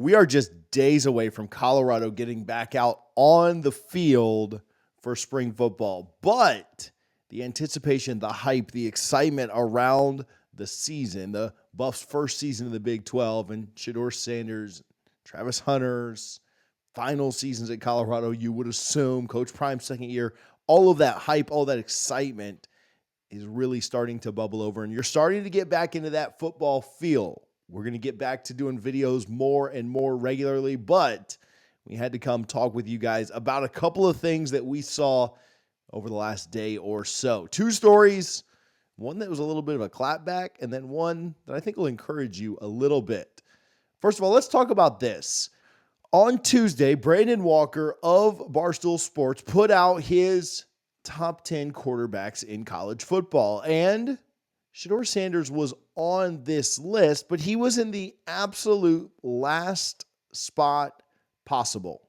We are just days away from Colorado getting back out on the field for spring football. But the anticipation, the hype, the excitement around the season, the Buffs' first season of the Big 12, and Shedeur Sanders, Travis Hunter's final seasons at Colorado, you would assume, Coach Prime's second year, all of that hype, all that excitement is really starting to bubble over, and you're starting to get back into that football feel. We're going to get back to doing videos more and more regularly, but we had to come talk with you guys about a couple of things that we saw over the last day or so. Two stories, one that was a little bit of a clapback, and then one that I think will encourage you a little bit. First of all, let's talk about this. On Tuesday, Brandon Walker of Barstool Sports put out his top 10 quarterbacks in college football, and Shedeur Sanders was on this list, but he was in the absolute last spot possible.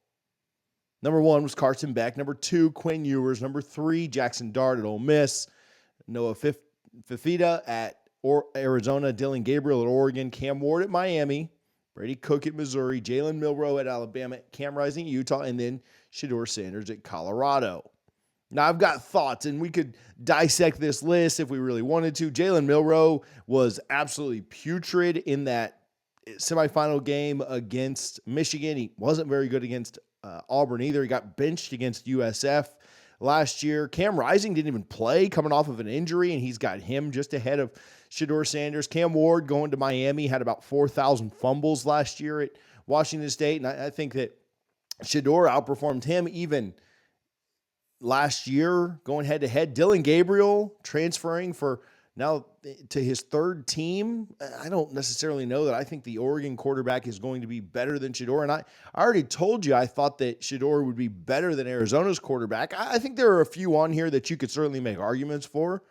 Number 1 was Carson Beck. Number 2, Quinn Ewers. Number 3, Jackson Dart at Ole Miss. Noah Fifita at Arizona. Dylan Gabriel at Oregon. Cam Ward at Miami. Brady Cook at Missouri. Jalen Milroe at Alabama. Cam Rising at Utah. And then Shedeur Sanders at Colorado. Now, I've got thoughts, and we could dissect this list if we really wanted to. Jalen Milroe was absolutely putrid in that semifinal game against Michigan. He wasn't very good against Auburn either. He got benched against USF last year. Cam Rising didn't even play coming off of an injury, and he's got him just ahead of Shedeur Sanders. Cam Ward going to Miami had about 4,000 fumbles last year at Washington State, and I think that Shedeur outperformed him even last year, going head-to-head. Dylan Gabriel transferring for now to his third team. I don't necessarily know that I think the Oregon quarterback is going to be better than Shedeur. And I already told you I thought that Shedeur would be better than Arizona's quarterback. I think there are a few on here that you could certainly make arguments for.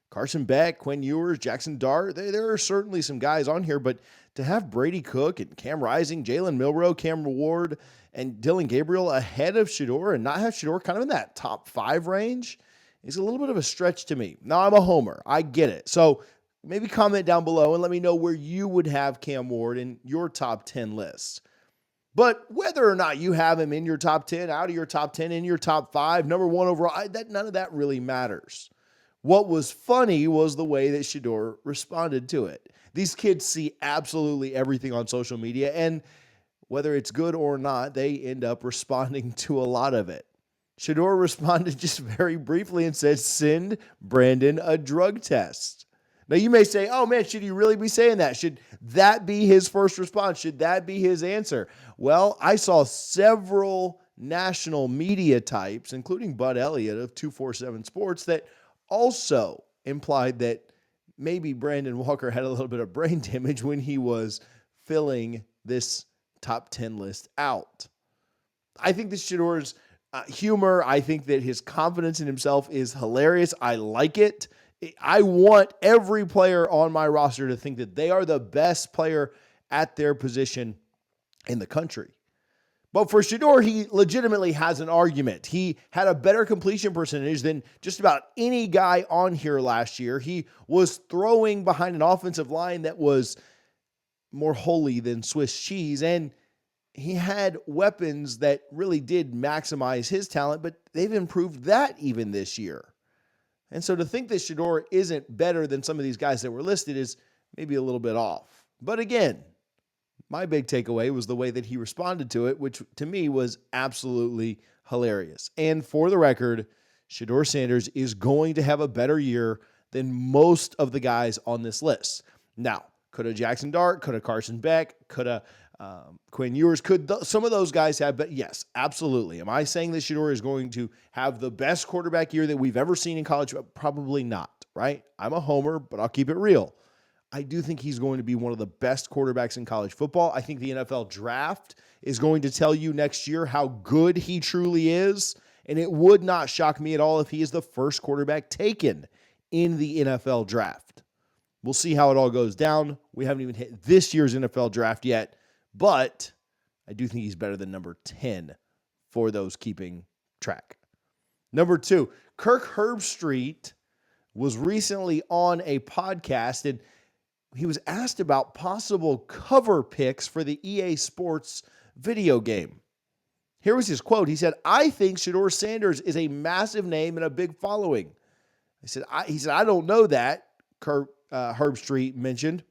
Carson Beck, Quinn Ewers, Jackson Dart. There are certainly some guys on here, but to have Brady Cook and Cam Rising, Jalen Milroe, Cam Ward, and Dylan Gabriel ahead of Shedeur and not have Shedeur kind of in that top 5 range is a little bit of a stretch to me. Now, I'm a homer. I get it. So maybe comment down below and let me know where you would have Cam Ward in your top 10 list. But whether or not you have him in your top 10, out of your top 10, in your top 5, number 1 overall, none of that really matters. What was funny was the way that Shedeur responded to it. These kids see absolutely everything on social media, and whether it's good or not, they end up responding to a lot of it. Shedeur responded just very briefly and said, "Send Brandon a drug test." Now, you may say, oh man, should he really be saying that? Should that be his first response? Should that be his answer? Well, I saw several national media types, including Bud Elliott of 247 Sports, that also implied that maybe Brandon Walker had a little bit of brain damage when he was filling this top 10 list out. I think that Shedeur's humor, I think that his confidence in himself is hilarious. I like it. I want every player on my roster to think that they are the best player at their position in the country. But for Shedeur, he legitimately has an argument. He had a better completion percentage than just about any guy on here last year. He was throwing behind an offensive line that was more holy than Swiss cheese, and he had weapons that really did maximize his talent, but they've improved that even this year. And so to think that Shedeur isn't better than some of these guys that were listed is maybe a little bit off. But again, my big takeaway was the way that he responded to it, which to me was absolutely hilarious. And for the record, Shedeur Sanders is going to have a better year than most of the guys on this list. Now, could a Jackson Dart, could a Carson Beck, could a Quinn Ewers, some of those guys have, but yes, absolutely. Am I saying that Shedeur is going to have the best quarterback year that we've ever seen in college? Probably not, right? I'm a homer, but I'll keep it real. I do think he's going to be one of the best quarterbacks in college football. I think the NFL draft is going to tell you next year how good he truly is, and it would not shock me at all if he is the first quarterback taken in the NFL draft. We'll see how it all goes down. We haven't even hit this year's NFL draft yet, but I do think he's better than number 10 for those keeping track. Number 2, Kirk Herbstreit was recently on a podcast, and he was asked about possible cover picks for the EA Sports video game. Here was his quote. He said, "I think Shedeur Sanders is a massive name and a big following." He said, I don't know that, Kirk Herbstreit mentioned,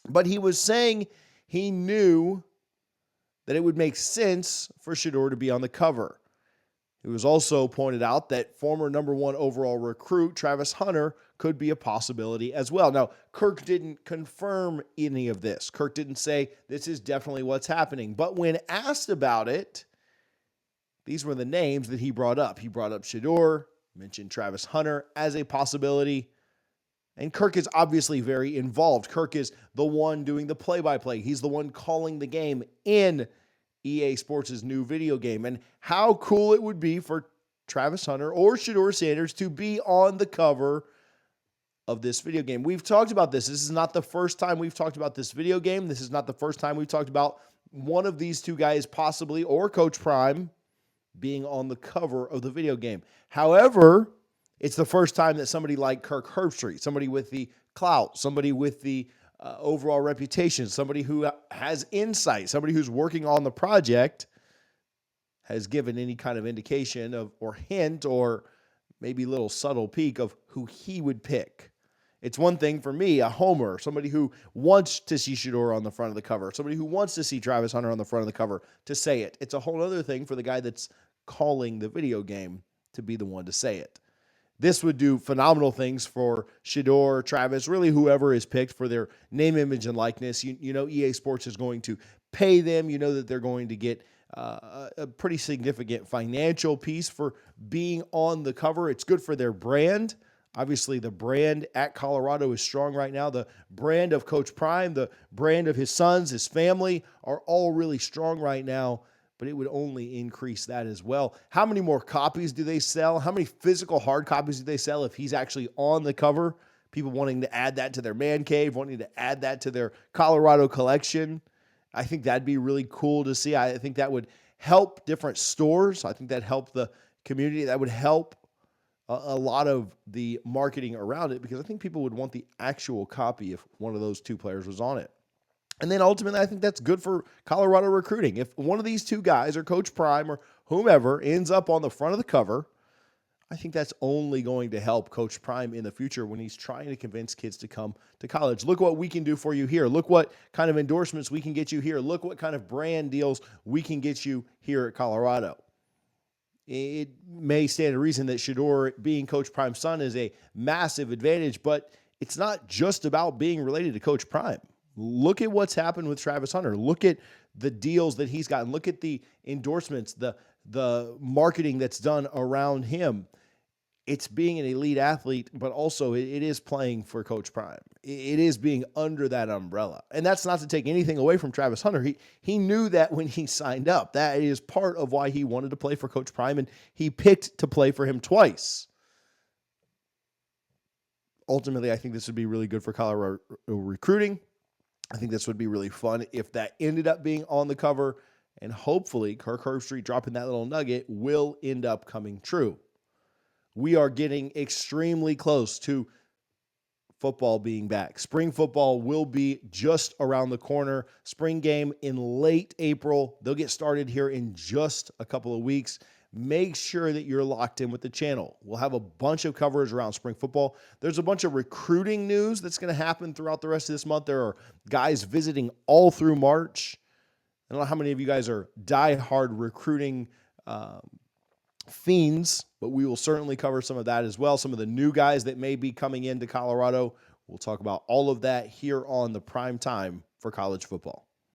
but he was saying he knew that it would make sense for Shedeur to be on the cover. It was also pointed out that former number 1 overall recruit Travis Hunter could be a possibility as well. Now, Kirk didn't confirm any of this. Kirk didn't say this is definitely what's happening. But when asked about it, these were the names that he brought up. He brought up Shedeur, mentioned Travis Hunter as a possibility. And Kirk is obviously very involved. Kirk is the one doing the play-by-play. He's the one calling the game in EA Sports' new video game. And how cool it would be for Travis Hunter or Shedeur Sanders to be on the cover of this video game. We've talked about this. This is not the first time we've talked about this video game. This is not the first time we've talked about one of these two guys possibly, or Coach Prime, being on the cover of the video game. However, it's the first time that somebody like Kirk Herbstreit, somebody with the clout, somebody with the overall reputation, somebody who has insight, somebody who's working on the project, has given any kind of indication of, or hint, or maybe a little subtle peek of who he would pick. It's one thing for me, a homer, somebody who wants to see Shedeur on the front of the cover, somebody who wants to see Travis Hunter on the front of the cover, to say it. It's a whole other thing for the guy that's calling the video game to be the one to say it. This would do phenomenal things for Shedeur, Travis, really whoever is picked, for their name, image, and likeness. You know EA Sports is going to pay them. You know that they're going to get a pretty significant financial piece for being on the cover. It's good for their brand. Obviously, the brand at Colorado is strong right now. The brand of Coach Prime, the brand of his sons, his family, are all really strong right now. But it would only increase that as well. How many more copies do they sell? How many physical hard copies do they sell if he's actually on the cover? People wanting to add that to their man cave, wanting to add that to their Colorado collection. I think that'd be really cool to see. I think that would help different stores. I think that'd help the community. That would help a lot of the marketing around it, because I think people would want the actual copy if one of those two players was on it. And then ultimately, I think that's good for Colorado recruiting. If one of these two guys, or Coach Prime or whomever, ends up on the front of the cover, I think that's only going to help Coach Prime in the future when he's trying to convince kids to come to college. Look what we can do for you here. Look what kind of endorsements we can get you here. Look what kind of brand deals we can get you here at Colorado. It may stand to reason that Shedeur, being Coach Prime's son, is a massive advantage, but it's not just about being related to Coach Prime. Look at what's happened with Travis Hunter. Look at the deals that he's gotten. Look at the endorsements, the marketing that's done around him. It's being an elite athlete, but also it is playing for Coach Prime. It is being under that umbrella. And that's not to take anything away from Travis Hunter. He knew that when he signed up. That is part of why he wanted to play for Coach Prime, and he picked to play for him twice. Ultimately, I think this would be really good for Colorado recruiting. I think this would be really fun if that ended up being on the cover, and hopefully Kirk Herbstreit dropping that little nugget will end up coming true. We are getting extremely close to football being back. Spring football will be just around the corner. Spring game in late April. They'll get started here in just a couple of weeks. Make sure that you're locked in with the channel. We'll have a bunch of coverage around spring football. There's a bunch of recruiting news that's going to happen throughout the rest of this month. There are guys visiting all through March. I don't know how many of you guys are diehard recruiting fiends, but we will certainly cover some of that as well. Some of the new guys that may be coming into Colorado. We'll talk about all of that here on the Prime Time for College Football.